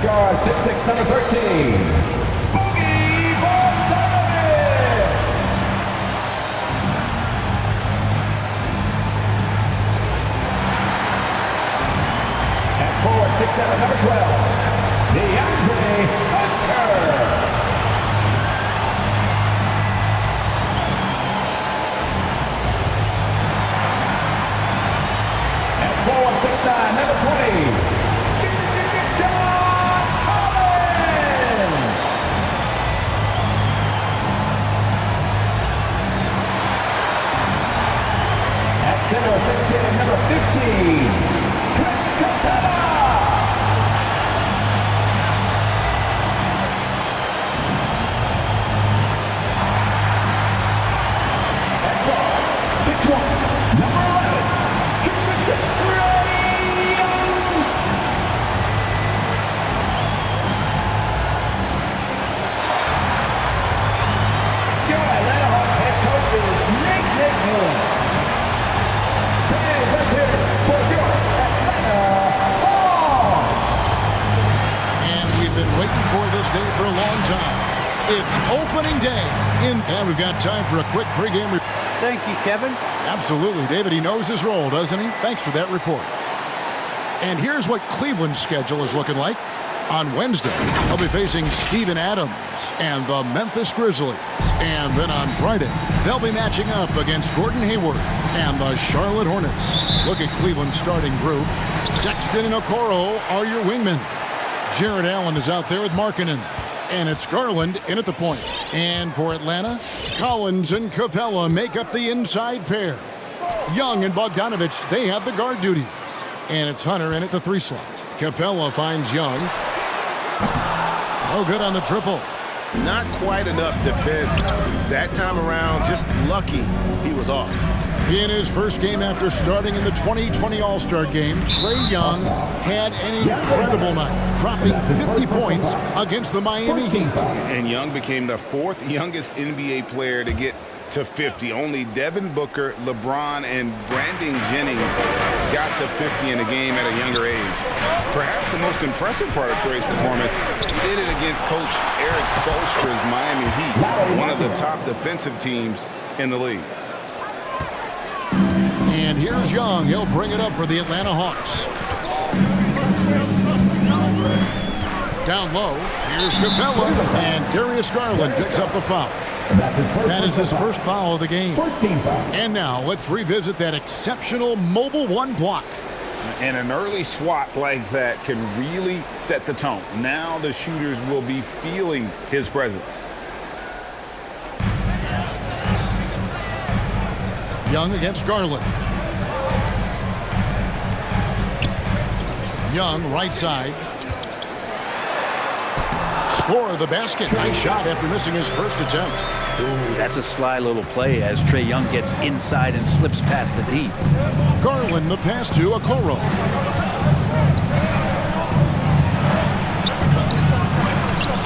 Guard 6'6", number 13. At forward 6'7", number 12. DeAndre Hunter. At forward 6'9", number 20. Center 16 and number 15, Capella. At guard, 6'1", number 11, Trey Young. Your Atlanta Hawks head coach is Nick Moore. Waiting for this day for a long time. It's opening day. And we've got time for a quick pregame. Thank you, Kevin. Absolutely, David. He knows his role, doesn't he? Thanks for that report. And here's what Cleveland's schedule is looking like. On Wednesday, they'll be facing Steven Adams and the Memphis Grizzlies. And then on Friday, they'll be matching up against Gordon Hayward and the Charlotte Hornets. Look at Cleveland's starting group. Sexton and Okoro are your wingmen. Jared Allen is out there with Markkanen. And it's Garland in at the point. And for Atlanta, Collins and Capella make up the inside pair. Young and Bogdanovich, they have the guard duties. And it's Hunter in at the 3 slot. Capella finds Young. No good on the triple. Not quite enough defense that time around. Just lucky he was off. In his first game after starting in the 2020 All-Star Game, Trae Young had an incredible night, dropping 50 points against the Miami Heat. And Young became the 4th youngest NBA player to get to 50. Only Devin Booker, LeBron, and Brandon Jennings got to 50 in a game at a younger age. Perhaps the most impressive part of Trae's performance, he did it against Coach Eric Spoelstra's Miami Heat, one of the top defensive teams in the league. And here's Young. He'll bring it up for the Atlanta Hawks. Down low, here's Capella, and Darius Garland picks up the foul. That is his first foul of the game. And now let's revisit that exceptional mobile 1 block. And an early swat like that can really set the tone. Now the shooters will be feeling his presence. Young against Garland. Young, right side. Score the basket. Nice shot after missing his first attempt. Ooh, that's a sly little play as Trae Young gets inside and slips past the D. Garland, the pass to Okoro.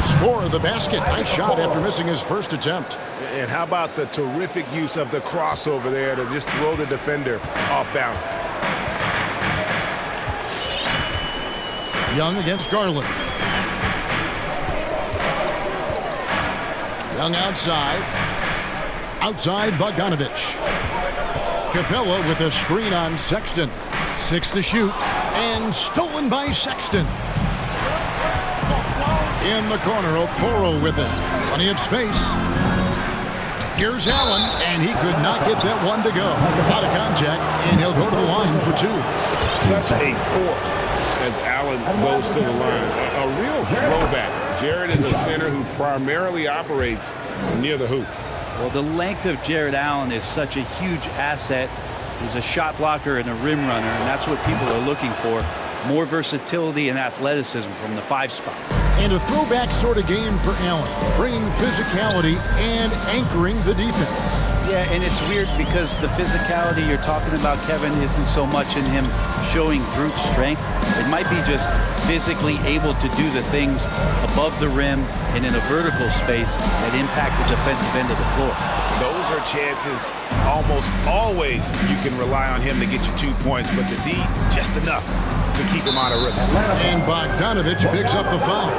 Score the basket. Nice shot after missing his first attempt. And how about the terrific use of the crossover there to just throw the defender off balance. Young against Garland. Young outside. Outside Bogdanovich. Capella with a screen on Sexton. 6 to shoot. And stolen by Sexton. In the corner, Okoro with it. Plenty of space. Here's Allen, and he could not get that one to go. Out of contact, and he'll go to the line for 2. Such a force as Allen goes to the line. A real throwback. Jared is a center who primarily operates near the hoop. Well, the length of Jared Allen is such a huge asset. He's a shot blocker and a rim runner, and that's what people are looking for. More versatility and athleticism from the 5 spot. And a throwback sort of game for Allen, bringing physicality and anchoring the defense. Yeah, and it's weird because the physicality you're talking about, Kevin, isn't so much in him showing brute strength. It might be just physically able to do the things above the rim and in a vertical space that impact the defensive end of the floor. Those those are chances. Almost always you can rely on him to get you 2 points, but the D, just enough to keep him out of rhythm. And Bogdanovich picks up the foul.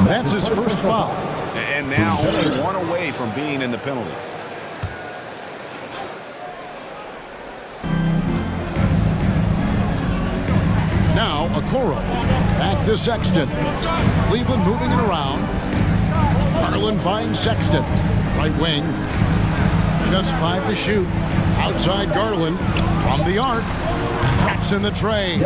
That's his first foul. And now only one away from being in the penalty. Now Okoro back to Sexton. Cleveland moving it around. Garland finds Sexton. Right wing. Just 5 to shoot. Outside Garland from the arc. Traps in the tray.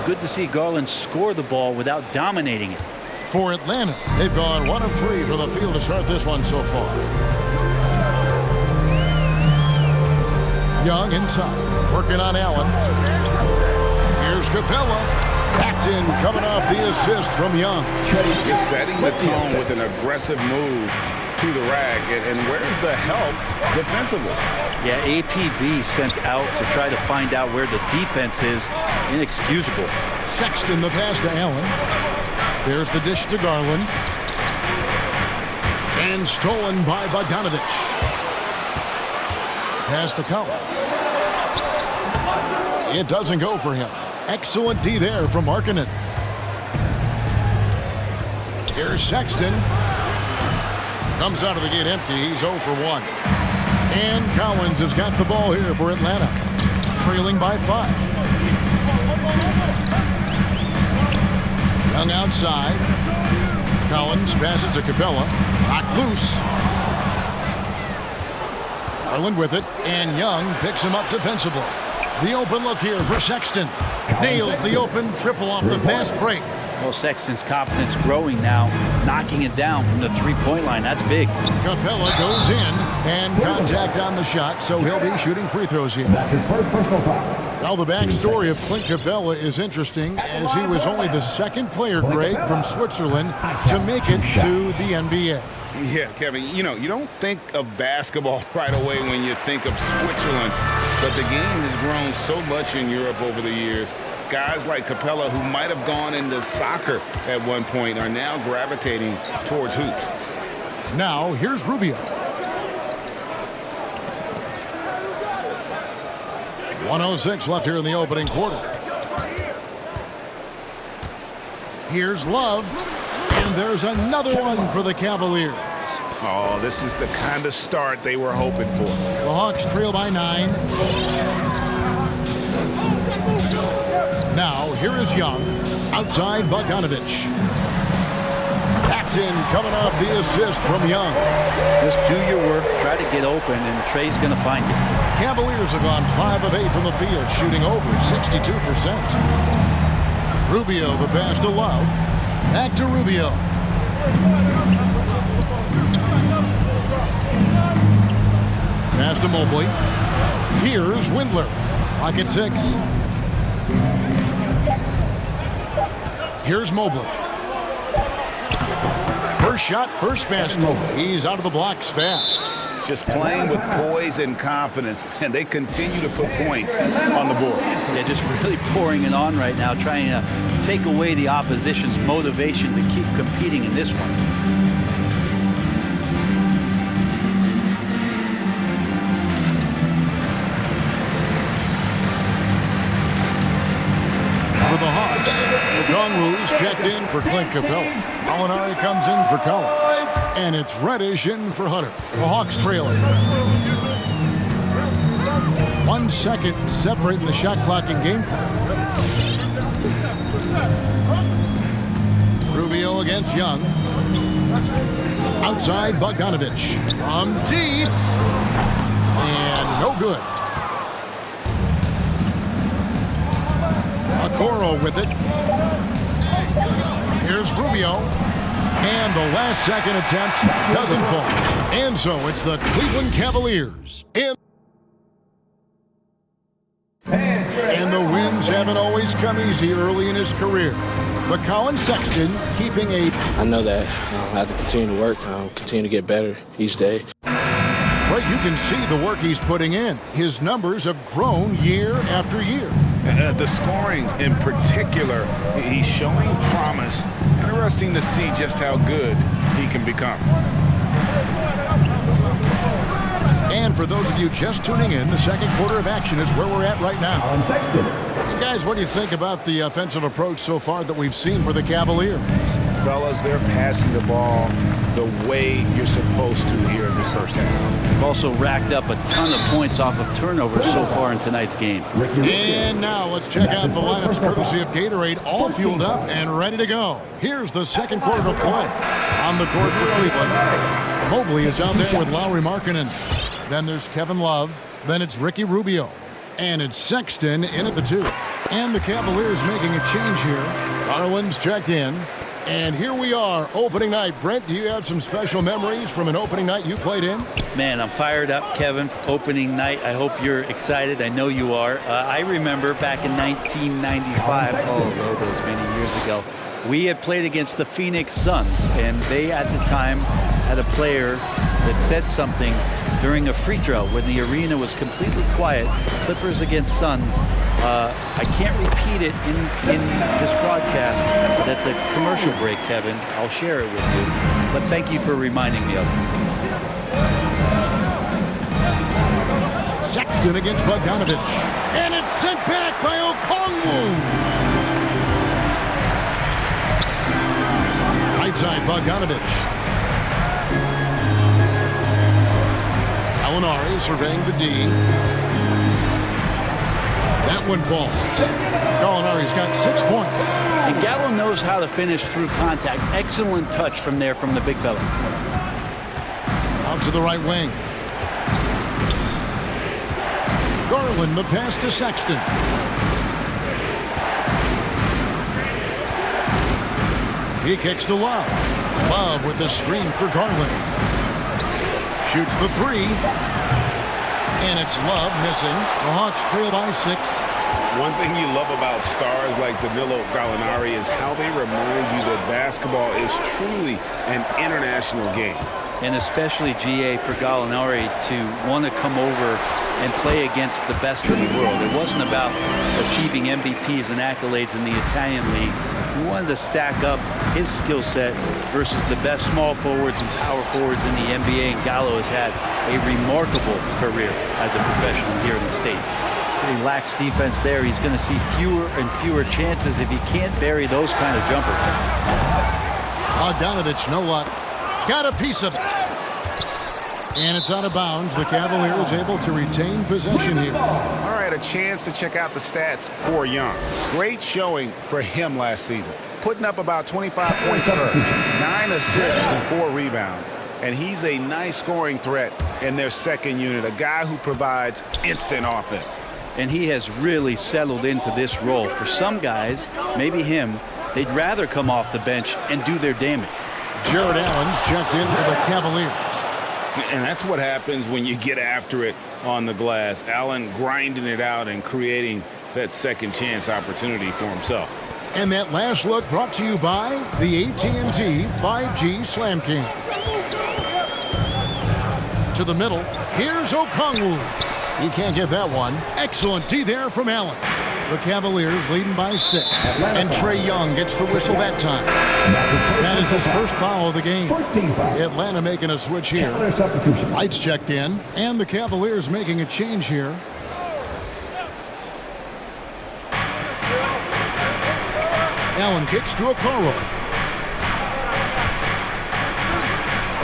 Good to see Garland score the ball without dominating it. For Atlanta, they've gone 1 of 3 from the field to start this one so far. Young inside, working on Allen. Here's Capella. That's in, coming off the assist from Young. Just setting the tone with an aggressive move to the rack. And where's the help defensively? Yeah, APB sent out to try to find out where the defense is. Inexcusable. Sexton the pass to Allen. There's the dish to Garland. And stolen by Bogdanovich. Pass to Collins. It doesn't go for him. Excellent D there from Markkanen. Here's Sexton. Comes out of the gate empty. He's 0 for 1. And Collins has got the ball here for Atlanta. Trailing by 5. Young outside. Collins passes to Capella. Knocked loose. Garland with it. And Young picks him up defensively. The open look here for Sexton. Nails the open triple off the fast break. Well, Sexton's confidence growing now, knocking it down from the three-point line. That's big. Capella goes in, and contact on the shot, so he'll be shooting free throws here. That's his first personal foul. Well, the backstory of Clint Capella is interesting, as he was only the second player, Greg, from Switzerland to make it to the NBA. Yeah, Kevin, you don't think of basketball right away when you think of Switzerland, but the game has grown so much in Europe over the years. Guys like Capella, who might have gone into soccer at one point, are now gravitating towards hoops. Now, here's Rubio. 1:06 left here in the opening quarter. Here's Love, and there's another one for the Cavaliers. Oh, this is the kind of start they were hoping for. The Hawks trail by 9. Now, here is Young. Outside Bogdanovich. That's in, coming off the assist from Young. Just do your work, try to get open, and Trey's going to find you. Cavaliers have gone 5 of 8 from the field, shooting over 62%. Rubio, the pass to Love. Back to Rubio. Pass to Mobley. Here's Windler. Clock at 6. Here's Mobley. First shot, first basket. He's out of the blocks fast. Just playing with poise and confidence, and they continue to put points on the board. They're just really pouring it on right now, trying to take away the opposition's motivation to keep competing in this one. For the Hawks, Gongwu's checked in for Clint Capella. Molinari comes in for Collins. And it's Reddish in for Hunter. The Hawks trailing. 1 second separating the shot clock and game clock. Rubio against Young. Outside Bogdanovich. From deep. And no good. Okoro with it. Here's Rubio. And the last second attempt doesn't fall. And so it's the Cleveland Cavaliers. And the wins haven't always come easy early in his career. But Colin Sexton keeping a... I know that I have to continue to work, continue to get better each day. But you can see the work he's putting in. His numbers have grown year after year. The scoring in particular, he's showing promise. Interesting to see just how good he can become. And for those of you just tuning in, the second quarter of action is where we're at right now. Alan Sexton. Hey guys, what do you think about the offensive approach so far that we've seen for the Cavaliers? Fellas, they're passing the ball the way you're supposed to here in this first half. They've also racked up a ton of points off of turnovers so far in tonight's game. And now let's check out the lineups courtesy of Gatorade, all fueled up and ready to go. Here's the second quarter of play. On the court for Cleveland, Mobley is out there with Lowry Markkanen. Then there's Kevin Love. Then it's Ricky Rubio. And it's Sexton in at the 2. And the Cavaliers making a change here. Garland's checked in. And here we are, opening night. Brent, do you have some special memories from an opening night you played in? Man, I'm fired up, Kevin. Opening night. I hope you're excited. I know you are. I remember back in 1995, those many years ago, we had played against the Phoenix Suns, and they at the time had a player that said something during a free throw when the arena was completely quiet. Clippers against Suns. I can't repeat it in this broadcast, but at the commercial break, Kevin, I'll share it with you. But thank you for reminding me of it. Sexton against Bogdanovich. And it's sent back by Okongwu. Right side, Bogdanovich. Gallinari surveying the D. That one falls. Gallinari's got 6 points. And Gallo knows how to finish through contact. Excellent touch from there from the big fella. Out to the right wing. Garland, the pass to Sexton. He kicks to Love. Love with the screen for Garland. Shoots the 3. And it's Love missing. The Hawks trail by 6. One thing you love about stars like Danilo Gallinari is how they remind you that basketball is truly an international game. And especially, GA, for Gallinari to want to come over and play against the best in the world. It wasn't about achieving MVPs and accolades in the Italian league. He wanted to stack up his skill set versus the best small forwards and power forwards in the NBA, and Gallo has had a remarkable career as a professional here in the States. He lacks defense there. He's going to see fewer and fewer chances if he can't bury those kind of jumpers. Bogdanovich, no luck. Got a piece of it. And it's out of bounds. The Cavaliers able to retain possession here. All right, a chance to check out the stats for Young. Great showing for him last season. Putting up about 25 points per, 9 assists and 4 rebounds. And he's a nice scoring threat in their second unit, a guy who provides instant offense. And he has really settled into this role. For some guys, maybe him, they'd rather come off the bench and do their damage. Jared Allen's checked in for the Cavaliers. And that's what happens when you get after it on the glass. Allen grinding it out and creating that second chance opportunity for himself. And that last look brought to you by the AT&T 5G Slam King. To the middle, here's Okongwu. He can't get that one. Excellent D there from Allen. The Cavaliers leading by 6. And Trae Young gets the whistle that time. That is his first foul of the game. Atlanta making a switch here. Lights checked in. And the Cavaliers making a change here. Allen kicks to Okoro.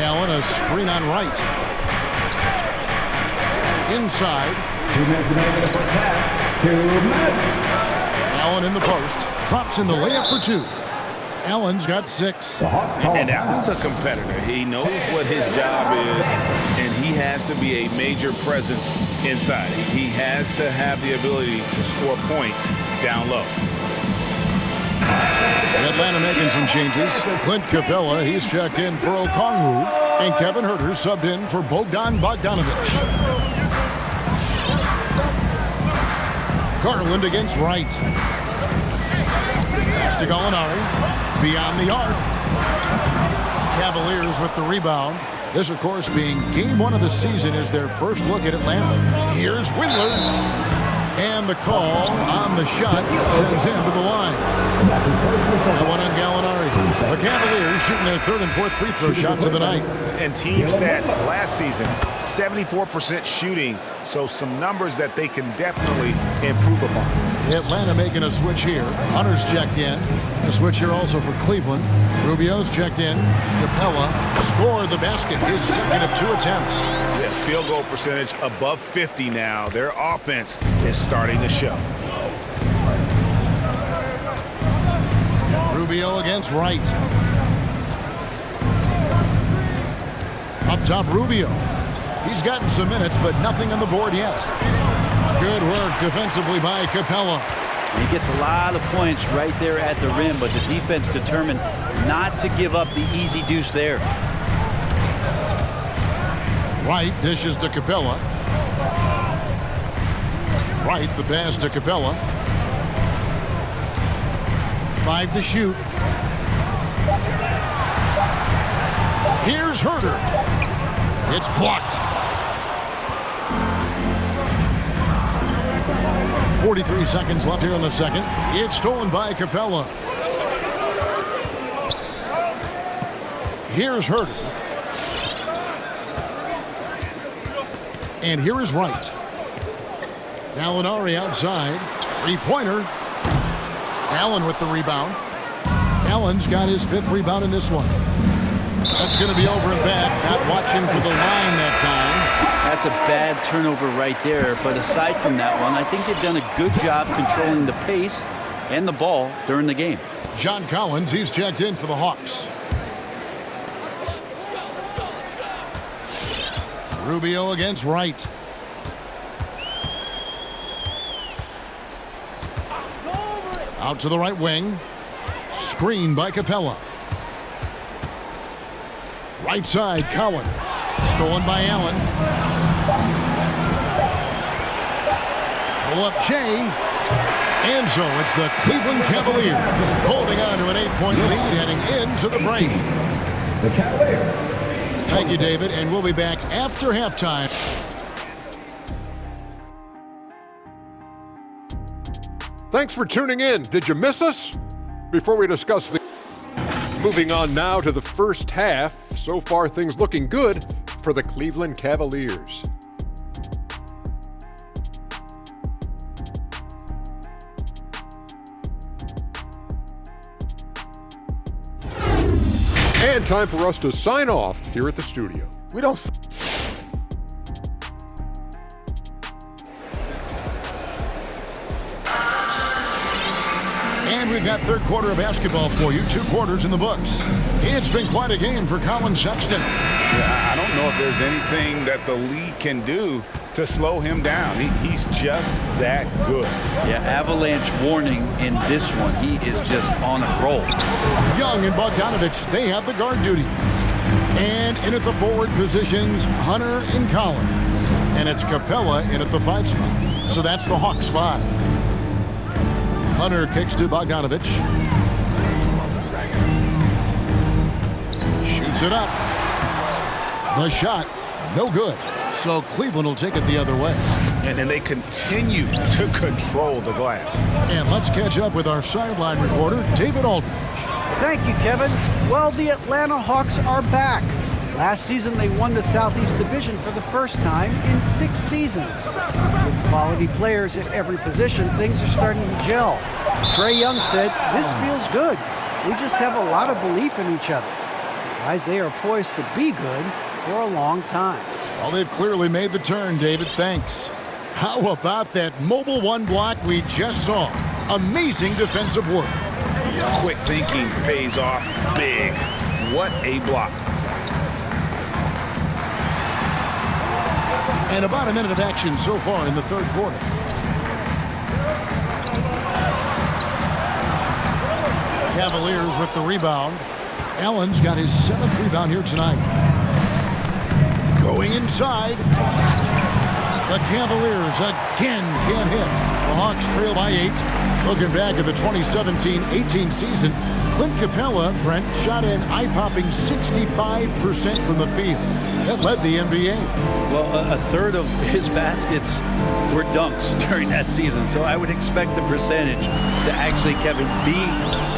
Allen a screen on right. Inside. 2 minutes remaining in the first half. 2 minutes. Allen in the post. Drops in the layup for 2. Allen's got 6. And Allen's a competitor. He knows what his job is, and he has to be a major presence inside. He has to have the ability to score points down low. Atlanta making some changes. Clint Capella, he's checked in for Okongwu. And Kevin Huerter subbed in for Bogdanovich. Garland against Wright. Pass to Gallinari. Beyond the arc. Cavaliers with the rebound. This, of course, being game 1 of the season is their first look at Atlanta. Here's Windler. And the call on the shot sends him to the line. That one on Gallinari. The Cavaliers shooting their third and fourth free throw shots of the night. And team stats last season, 74% shooting, so some numbers that they can definitely improve upon. Atlanta making a switch here. Hunter's checked in. A switch here also for Cleveland. Rubio's checked in. Capella scored the basket, his second of 2 attempts. Yeah, field goal percentage above 50 now. Their offense is starting to show. Rubio against Wright. Up top, Rubio. He's gotten some minutes, but nothing on the board yet. Good work defensively by Capella. He gets a lot of points right there at the rim, but the defense determined not to give up the easy deuce there. Wright dishes to Capella. Wright, the pass to Capella. 5 to shoot. Here's Herter. It's blocked. 43 seconds left here in the second. It's stolen by Capella. Here's Herter. And here is Wright. Gallinari outside. Three-pointer. Allen with the rebound. Allen's got his 5th rebound in this one. That's going to be over and back. Not watching for the line that time. That's a bad turnover right there, but aside from that one, I think they've done a good job controlling the pace and the ball during the game. John Collins, he's checked in for the Hawks. Rubio against Wright. Out to the right wing. Screen by Capella. Right side, Collins. Stolen by Allen. Pull up Jay. And so it's the Cleveland Cavaliers holding on to an 8-point lead heading into the break. The Cavaliers. Thank you, David, and we'll be back after halftime. Thanks for tuning in. Did you miss us? Before we discuss the... Moving on now to the first half. So far, things looking good for the Cleveland Cavaliers. And time for us to sign off here at the studio. We don't... And we've got third quarter of basketball for you. 2 quarters in the books. It's been quite a game for Colin Sexton. Yeah, I don't know if there's anything that the league can do to slow him down. He's just that good. Yeah, avalanche warning in this one. He is just on a roll. Young and Bogdanovich, they have the guard duty. And in at the forward positions, Hunter and Collins. And it's Capella in at the 5 spot. So that's the Hawks 5. Hunter kicks to Bogdanovich. Shoots it up. The shot, no good. So Cleveland will take it the other way. And then they continue to control the glass. And let's catch up with our sideline reporter, David Aldridge. Thank you, Kevin. Well, the Atlanta Hawks are back. Last season, they won the Southeast Division for the first time in 6 seasons. With quality players at every position, things are starting to gel. Trae Young said, "This feels good. We just have a lot of belief in each other." Guys, they are poised to be good for a long time. Well, they've clearly made the turn, David. Thanks. How about that mobile 1 block we just saw? Amazing defensive work. Quick thinking pays off big. What a block. And about a minute of action so far in the third quarter. Cavaliers with the rebound. Allen's got his 7th rebound here tonight. Going inside. The Cavaliers again can't hit. The Hawks trail by 8. Looking back at the 2017-18 season, Clint Capella, Brent, shot an eye-popping 65% from the field. That led the NBA. Well, a third of his baskets were dunks during that season, so I would expect the percentage to actually, Kevin, be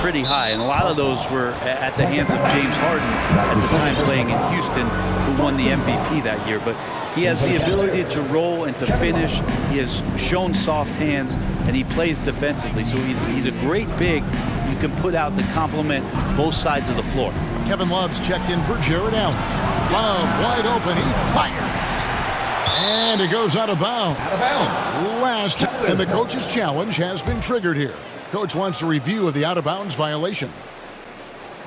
pretty high. And a lot of those were at the hands of James Harden at the time playing in Houston, who won the MVP that year. But he has the ability to roll and to finish. He has shown soft hands, and he plays defensively. So he's a great big you can put out to complement both sides of the floor. Kevin Love's checked in for Jared Allen. Love wide open. He fires. And it goes out of bounds. Last, and the coach's challenge has been triggered here. Coach wants a review of the out-of-bounds violation.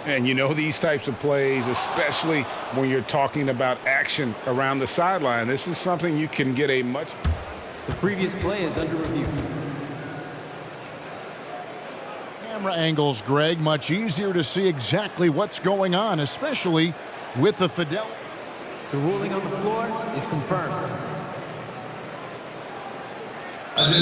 And you know these types of plays, especially when you're talking about action around the sideline, this is something you can get a much... The previous play is under review. Camera angles, Greg, much easier to see exactly what's going on, especially with the fidelity. The ruling on the floor is confirmed.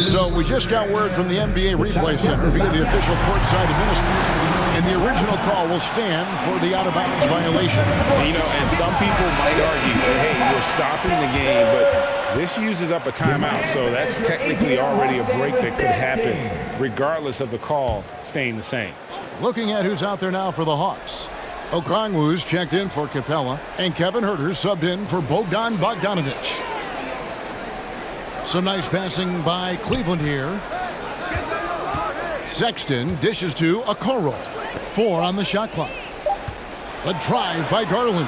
So we just got word from the NBA Replay Center via the official courtside administrator, and the original call will stand for the out-of-bounds violation. You know, and some people might argue that, hey, we're stopping the game, but this uses up a timeout, so that's technically already a break that could happen, regardless of the call staying the same. Looking at who's out there now for the Hawks. Okongwu's checked in for Capella, and Kevin Huerter subbed in for Bogdan Bogdanovic. Some nice passing by Cleveland here. Sexton dishes to Okoro. 4 on the shot clock. A drive by Garland.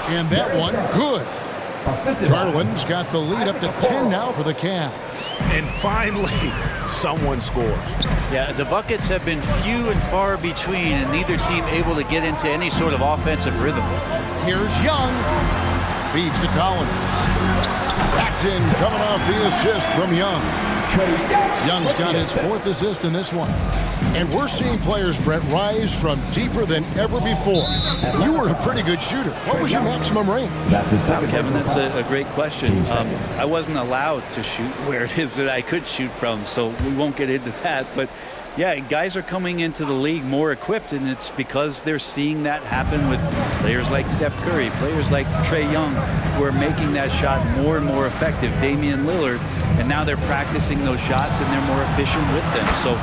And that one, good. Garland's got the lead up to 10 now for the Cavs. And finally, someone scores. Yeah, the buckets have been few and far between, and neither team able to get into any sort of offensive rhythm. Here's Young. Feeds to Collins. Paxton coming off the assist from Young. Young's got his 4th assist in this one. And we're seeing players, Brett, rise from deeper than ever before. You were a pretty good shooter. What was your maximum range? Kevin, that's a great question. I wasn't allowed to shoot where it is that I could shoot from, so we won't get into that. But yeah, guys are coming into the league more equipped, and it's because they're seeing that happen with players like Steph Curry, players like Trae Young, who are making that shot more and more effective, Damian Lillard, and now they're practicing those shots and they're more efficient with them. So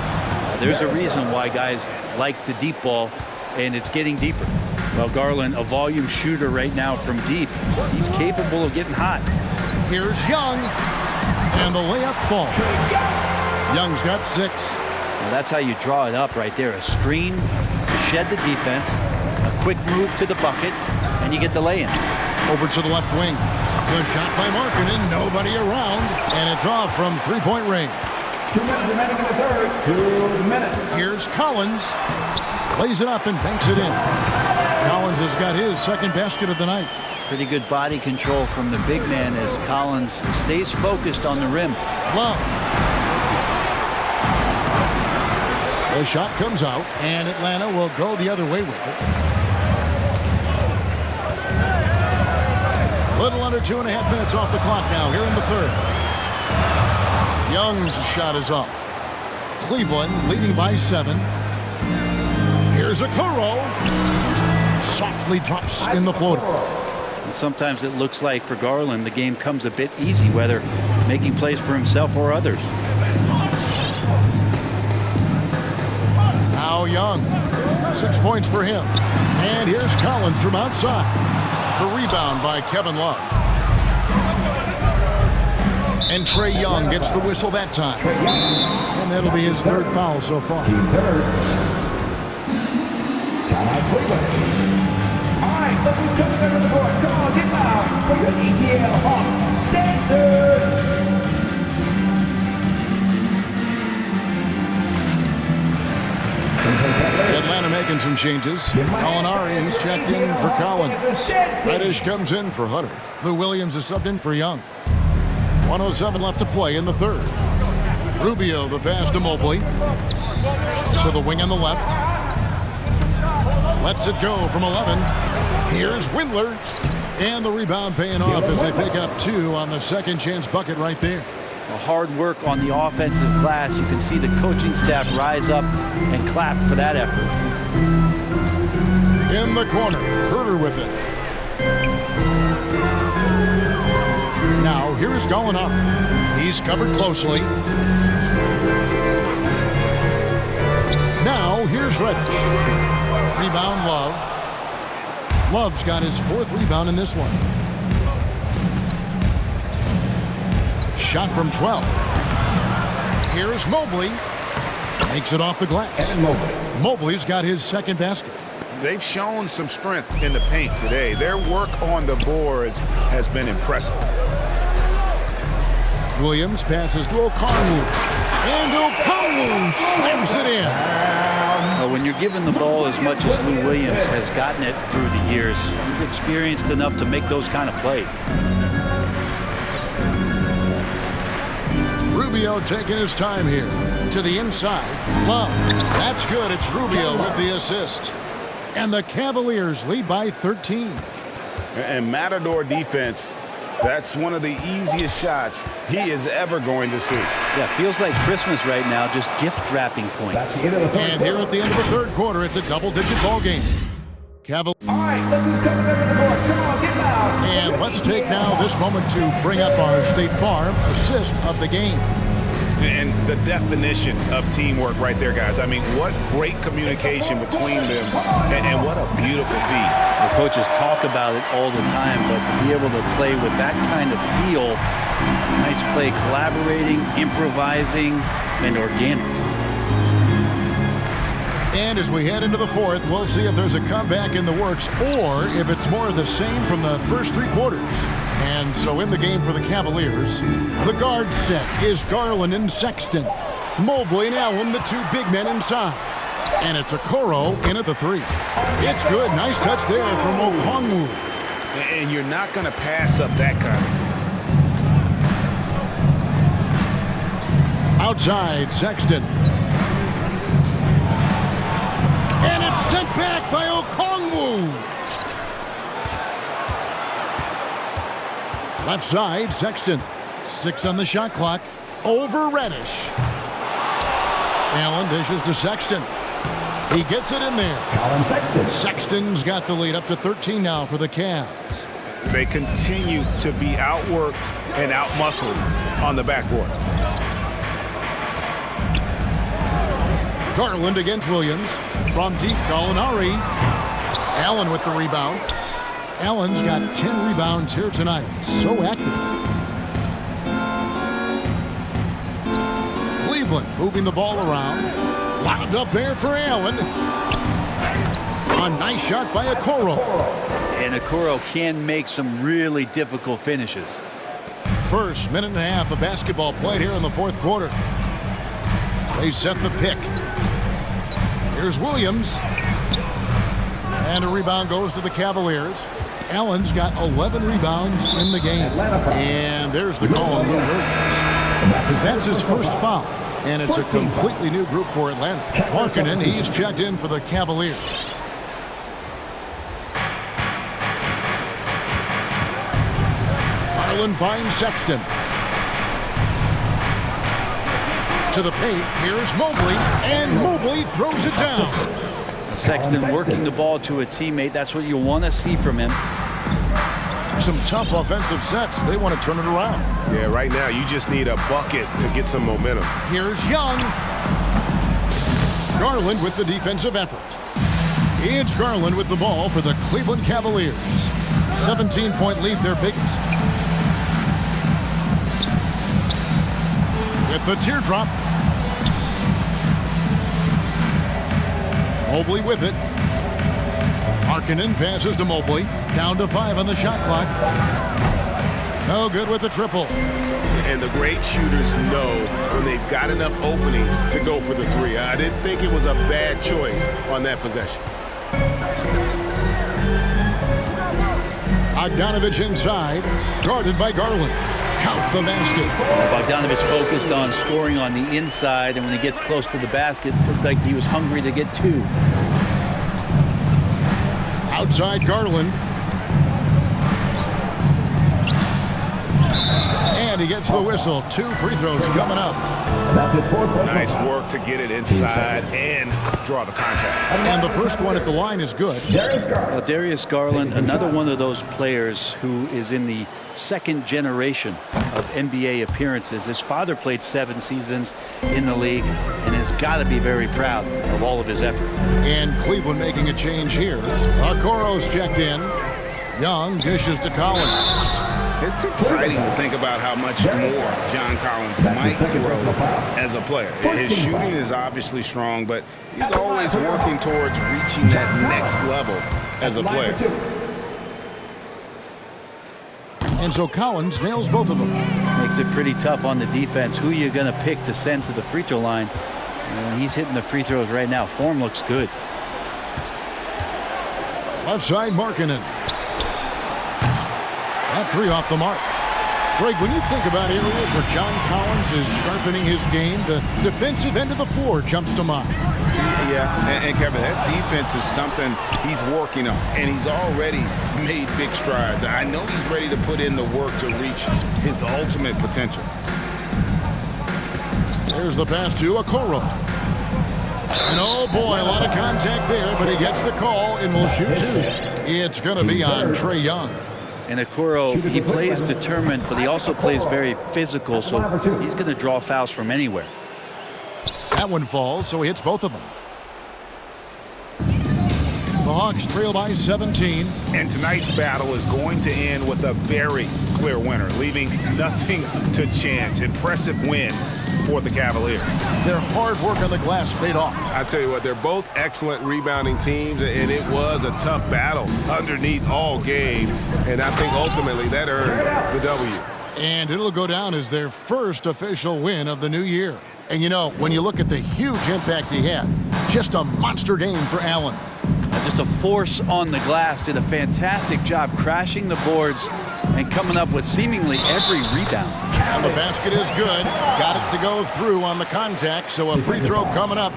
there's a reason why guys like the deep ball, and it's getting deeper. Well, Garland, a volume shooter right now from deep. He's capable of getting hot. Here's Young, and the layup falls. Young's got 6. Well, that's how you draw it up right there. A screen to shed the defense, a quick move to the bucket, and you get the lay-in. Over to the left wing. The shot by Markkanen, nobody around, and it's off from three-point range. 2 minutes remaining in the third. 2 minutes. Here's Collins. Lays it up and banks it in. Collins has got his 2nd basket of the night. Pretty good body control from the big man as Collins stays focused on the rim. Love. The shot comes out, and Atlanta will go the other way with it. Little under 2.5 minutes off the clock now here in the 3rd. Young's shot is off. Cleveland leading by 7. Here's Okoro. Softly drops in the floater. And sometimes it looks like for Garland the game comes a bit easy, whether making plays for himself or others. Now Young. 6 points for him. And here's Collins from outside. The rebound by Kevin Love. And Trae Young gets the whistle that time. And that'll be his 3rd foul so far. Team 3rd. Timeout Cleveland. All right, look who's coming under the court. Come on, get loud for your ETL Hawks dancers. Atlanta making some changes. Molinari is checked in for Collins. Reddish comes in for Hutter. Lou Williams is subbed in for Young. 1:07 left to play in the 3rd. Rubio, the pass to Mobley. To the wing on the left. Lets it go from 11. Here's Windler. And the rebound paying off as they pick up 2 on the 2nd chance bucket right there. The hard work on the offensive glass. You can see the coaching staff rise up and clap for that effort. In the corner, Herder with it. Now, here's Gallinari. He's covered closely. Now, here's Reddish. Rebound, Love. Love's got his 4th rebound in this one. Shot from 12. Here's Mobley. Makes it off the glass. Mobley's got his 2nd basket. They've shown some strength in the paint today. Their work on the boards has been impressive. Williams passes to Okongwu. And Okongwu slams it in. Well, when you're given the ball as much as Lou Williams has gotten it through the years, he's experienced enough to make those kind of plays. Rubio taking his time here. To the inside. Love. That's good. It's Rubio with the assist. And the Cavaliers lead by 13. And Matador defense, that's one of the easiest shots he is ever going to see. Yeah, feels like Christmas right now, just gift wrapping points. And here at the end of the 3rd quarter, it's a double-digit ball game. Cavaliers. All right, look who's coming over the board. Come on, get loud. And let's take now this moment to bring up our State Farm assist of the game. And the definition of teamwork right there, guys. I mean, what great communication between them, and what a beautiful feed. The coaches talk about it all the time, but to be able to play with that kind of feel, nice play, collaborating, improvising, and organic. And as we head into the 4th, we'll see if there's a comeback in the works or if it's more of the same from the first 3 quarters. And so in the game for the Cavaliers, the guard set is Garland and Sexton. Mobley and Allen, the 2 big men inside. And it's Okoro in at the 3. It's good. Nice touch there from Okongwu. And you're not going to pass up that kind of. Outside, Sexton. And it's sent back by Okongwu. Left side, Sexton. 6 on the shot clock. Over Reddish. Allen dishes to Sexton. He gets it in there. Sexton's got the lead up to 13 now for the Cavs. They continue to be outworked and outmuscled on the backboard. Garland against Williams. From deep, Gallinari. Allen with the rebound. Allen's got 10 rebounds here tonight. So active. Cleveland moving the ball around. Lobbed up there for Allen. A nice shot by Okoro. And Okoro can make some really difficult finishes. First minute and a half of basketball played here in the 4th quarter. They set the pick. Here's Williams. And a rebound goes to the Cavaliers. Allen's got 11 rebounds in the game. And there's the call on Lou Williams. That's his first foul. And it's a completely new group for Atlanta. Markkanen, he's checked in for the Cavaliers. Garland finds Sexton. To the paint, here's Mobley. And Mobley throws it down. Sexton working the ball to a teammate. That's what you want to see from him. Some tough offensive sets. They want to turn it around. Yeah, right now you just need a bucket to get some momentum. Here's Young. Garland with the defensive effort. It's Garland with the ball for the Cleveland Cavaliers. 17-point lead, their biggest. With the teardrop. Mobley with it. Markkanen passes to Mobley. Down to 5 on the shot clock. No good with the triple. And the great shooters know when they've got enough opening to go for the 3. I didn't think it was a bad choice on that possession. Bogdanovich inside. Guarded by Garland. Count the basket. Bogdanovich focused on scoring on the inside, and when he gets close to the basket, looked like he was hungry to get 2. Outside Garland. And And he gets the whistle. 2 free throws coming up. That's his 4th personal Nice foul. work to get it inside and draw the contact. And the first one at the line is good. Well, Darius Garland, another one of those players who is in the second generation of NBA appearances. His father played 7 seasons in the league and has got to be very proud of all of his effort. And Cleveland making a change here. Okoro's checked in. Young dishes to Collins. It's exciting to think about how much more John Collins might grow as a player. His shooting is obviously strong, but he's always working towards reaching that next level as a player. And so Collins nails both of them. Makes it pretty tough on the defense. Who you're going to pick to send to the free throw line. And he's hitting the free throws right now. Form looks good. Left side, Markkanen. That 3 off the mark. Greg, when you think about areas where John Collins is sharpening his game, the defensive end of the floor jumps to mind. Yeah, and Kevin, that defense is something he's working on, and he's already made big strides. I know he's ready to put in the work to reach his ultimate potential. There's the pass to Okoro. And oh boy, a lot of contact there, but he gets the call and will shoot 2. It's going to be on Trae Young. And Okoro, he plays determined, but he also plays very physical, so he's going to draw fouls from anywhere. That one falls, so he hits both of them. The Hawks trail by 17. And tonight's battle is going to end with a very clear winner, leaving nothing to chance. Impressive win for the Cavaliers. Their hard work on the glass paid off. I tell you what, they're both excellent rebounding teams, and it was a tough battle underneath all game. And I think ultimately that earned the W. And it'll go down as their first official win of the new year. And you know, when you look at the huge impact he had, just a monster game for Allen. Just a force on the glass. Did a fantastic job crashing the boards and coming up with seemingly every rebound. And the basket is good. Got it to go through on the contact, so a free throw coming up.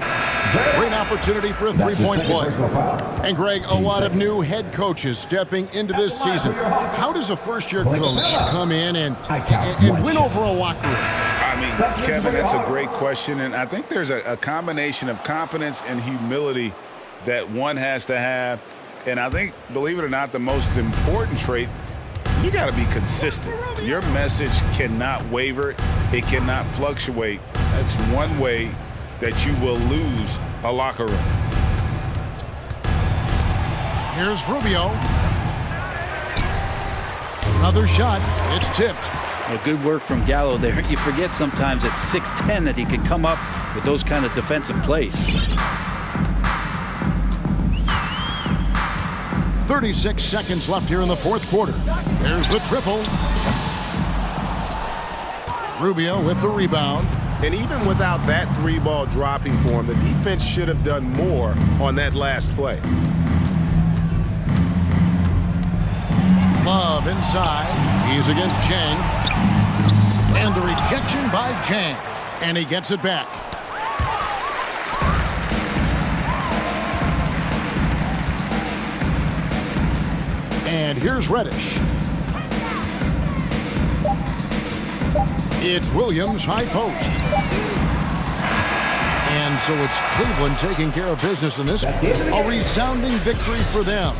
Great opportunity for a 3-point play. And Greg, a lot of new head coaches stepping into this season. How does a first-year coach come in and win over a locker room? I mean, Kevin, that's a great question, and I think there's a combination of competence and humility that one has to have. And I think, believe it or not, the most important trait, you got to be consistent. Your message cannot waver. It cannot fluctuate. That's one way that you will lose a locker room. Here's Rubio. Another shot. It's tipped. Well, good work from Gallo there. You forget sometimes at 6'10" that he can come up with those kind of defensive plays. 36 seconds left here in the fourth quarter. There's the triple. Rubio with the rebound. And even without that 3-ball dropping for him, the defense should have done more on that last play. Love inside. He's against Chang. And the rejection by Chang. And he gets it back. And here's Reddish. It's Williams, high post. And so it's Cleveland taking care of business in this. A resounding victory for them.